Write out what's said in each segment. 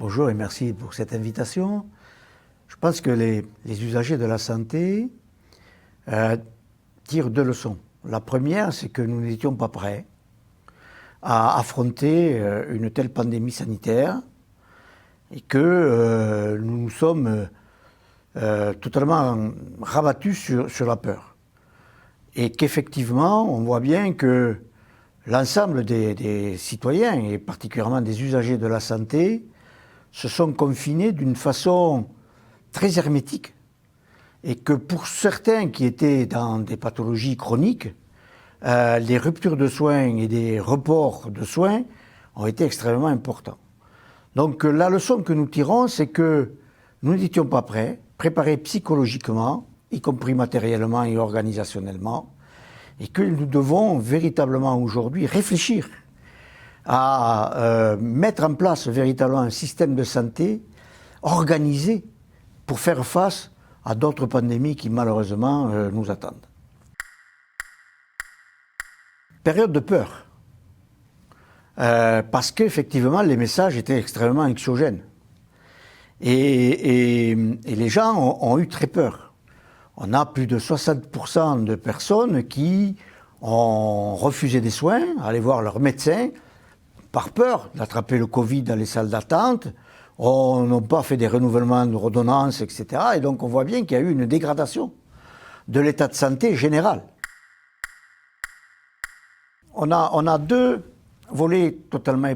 Bonjour et merci pour cette invitation. Je pense que les usagers de la santé tirent deux leçons. La première, c'est que nous n'étions pas prêts à affronter une telle pandémie sanitaire et que nous nous sommes totalement rabattus sur la peur. Et qu'effectivement, on voit bien que l'ensemble des citoyens, et particulièrement des usagers de la santé, se sont confinés d'une façon très hermétique. Et que pour certains qui étaient dans des pathologies chroniques, les ruptures de soins et des reports de soins ont été extrêmement importants. Donc la leçon que nous tirons, c'est que nous n'étions pas préparés psychologiquement, y compris matériellement et organisationnellement, et que nous devons véritablement aujourd'hui réfléchir à mettre en place véritablement un système de santé organisé pour faire face à d'autres pandémies qui malheureusement nous attendent. Période de peur, parce qu'effectivement les messages étaient extrêmement anxiogènes et les gens ont eu très peur. On a plus de 60% de personnes qui ont refusé des soins, aller voir leur médecin, par peur d'attraper le Covid dans les salles d'attente, on n'a pas fait des renouvellements de redonnances, etc. Et donc on voit bien qu'il y a eu une dégradation de l'état de santé général. On a deux volets totalement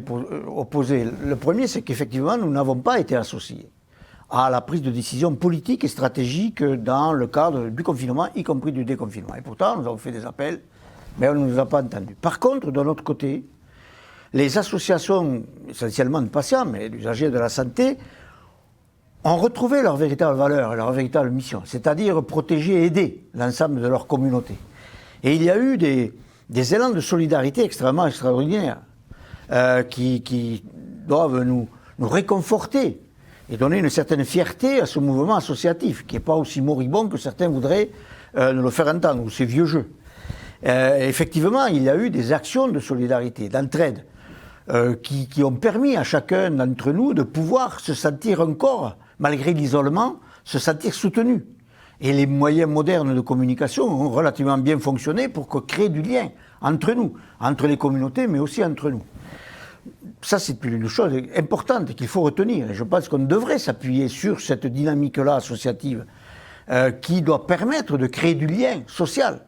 opposés. Le premier, c'est qu'effectivement, nous n'avons pas été associés à la prise de décision politique et stratégique dans le cadre du confinement, y compris du déconfinement. Et pourtant, nous avons fait des appels, mais on ne nous a pas entendus. Par contre, de l'autre côté, les associations, essentiellement de patients, mais d'usagers de la santé, ont retrouvé leur véritable valeur et leur véritable mission, c'est-à-dire protéger et aider l'ensemble de leur communauté. Et il y a eu des élans de solidarité extrêmement extraordinaires qui doivent nous réconforter et donner une certaine fierté à ce mouvement associatif, qui n'est pas aussi moribond que certains voudraient nous le faire entendre, ou ces vieux jeux. Effectivement, il y a eu des actions de solidarité, d'entraide, qui ont permis à chacun d'entre nous de pouvoir se sentir encore, malgré l'isolement, se sentir soutenu. Et les moyens modernes de communication ont relativement bien fonctionné pour créer du lien entre nous, entre les communautés, mais aussi entre nous. Ça, c'est une chose importante qu'il faut retenir. Et je pense qu'on devrait s'appuyer sur cette dynamique-là associative qui doit permettre de créer du lien social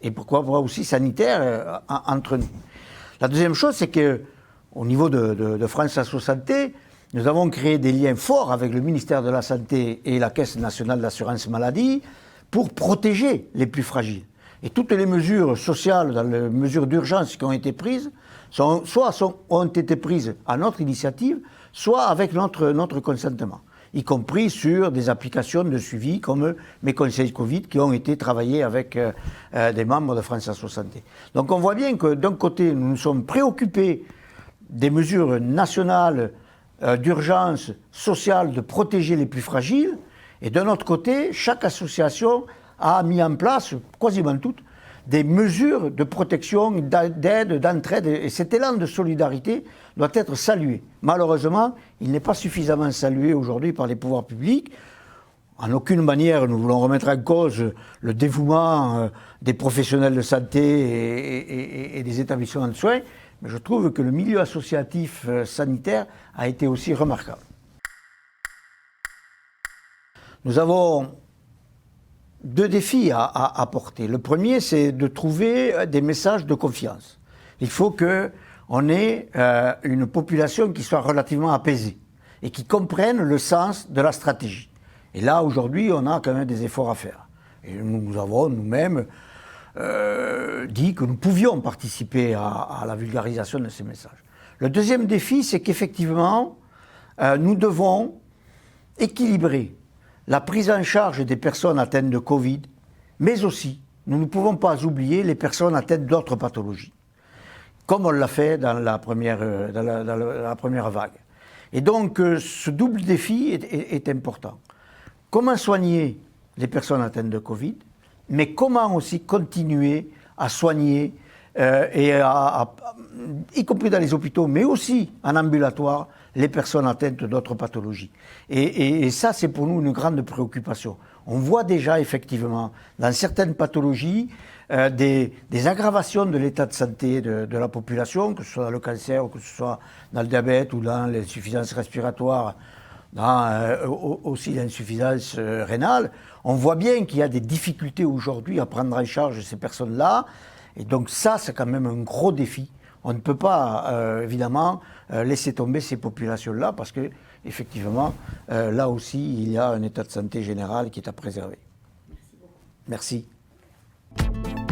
et pourquoi pas aussi sanitaire entre nous. La deuxième chose, c'est qu'au niveau de France Asso Santé, nous avons créé des liens forts avec le ministère de la Santé et la Caisse nationale d'assurance maladie pour protéger les plus fragiles. Et toutes les mesures sociales, les mesures d'urgence qui ont été prises, ont été prises à notre initiative, soit avec notre consentement, y compris sur des applications de suivi comme mes conseils Covid qui ont été travaillés avec des membres de France Asso Santé. Donc on voit bien que d'un côté, nous nous sommes préoccupés des mesures nationales d'urgence sociale de protéger les plus fragiles, et d'un autre côté, chaque association a mis en place, quasiment toutes, des mesures de protection, d'aide, d'entraide, et cet élan de solidarité doit être salué. Malheureusement, il n'est pas suffisamment salué aujourd'hui par les pouvoirs publics. En aucune manière, nous voulons remettre en cause le dévouement des professionnels de santé et des établissements de soins, mais je trouve que le milieu associatif sanitaire a été aussi remarquable. Nous avons deux défis à porter. Le premier, c'est de trouver des messages de confiance. Il faut qu'on ait une population qui soit relativement apaisée et qui comprenne le sens de la stratégie. Et là, aujourd'hui, on a quand même des efforts à faire. Et nous avons nous-mêmes dit que nous pouvions participer à la vulgarisation de ces messages. Le deuxième défi, c'est qu'effectivement, nous devons équilibrer la prise en charge des personnes atteintes de Covid, mais aussi, nous ne pouvons pas oublier les personnes atteintes d'autres pathologies, comme on l'a fait dans la première vague. Et donc, ce double défi est important. Comment soigner les personnes atteintes de Covid, mais comment aussi continuer à soigner, y compris dans les hôpitaux, mais aussi en ambulatoire, les personnes atteintes d'autres pathologies. Et ça, c'est pour nous une grande préoccupation. On voit déjà effectivement dans certaines pathologies des aggravations de l'état de santé de la population, que ce soit dans le cancer, ou que ce soit dans le diabète ou dans l'insuffisance respiratoire, aussi l'insuffisance rénale. On voit bien qu'il y a des difficultés aujourd'hui à prendre en charge ces personnes-là. Et donc ça, c'est quand même un gros défi. On ne peut pas, évidemment, laisser tomber ces populations-là parce que, effectivement, là aussi, il y a un état de santé général qui est à préserver. Merci beaucoup. Merci.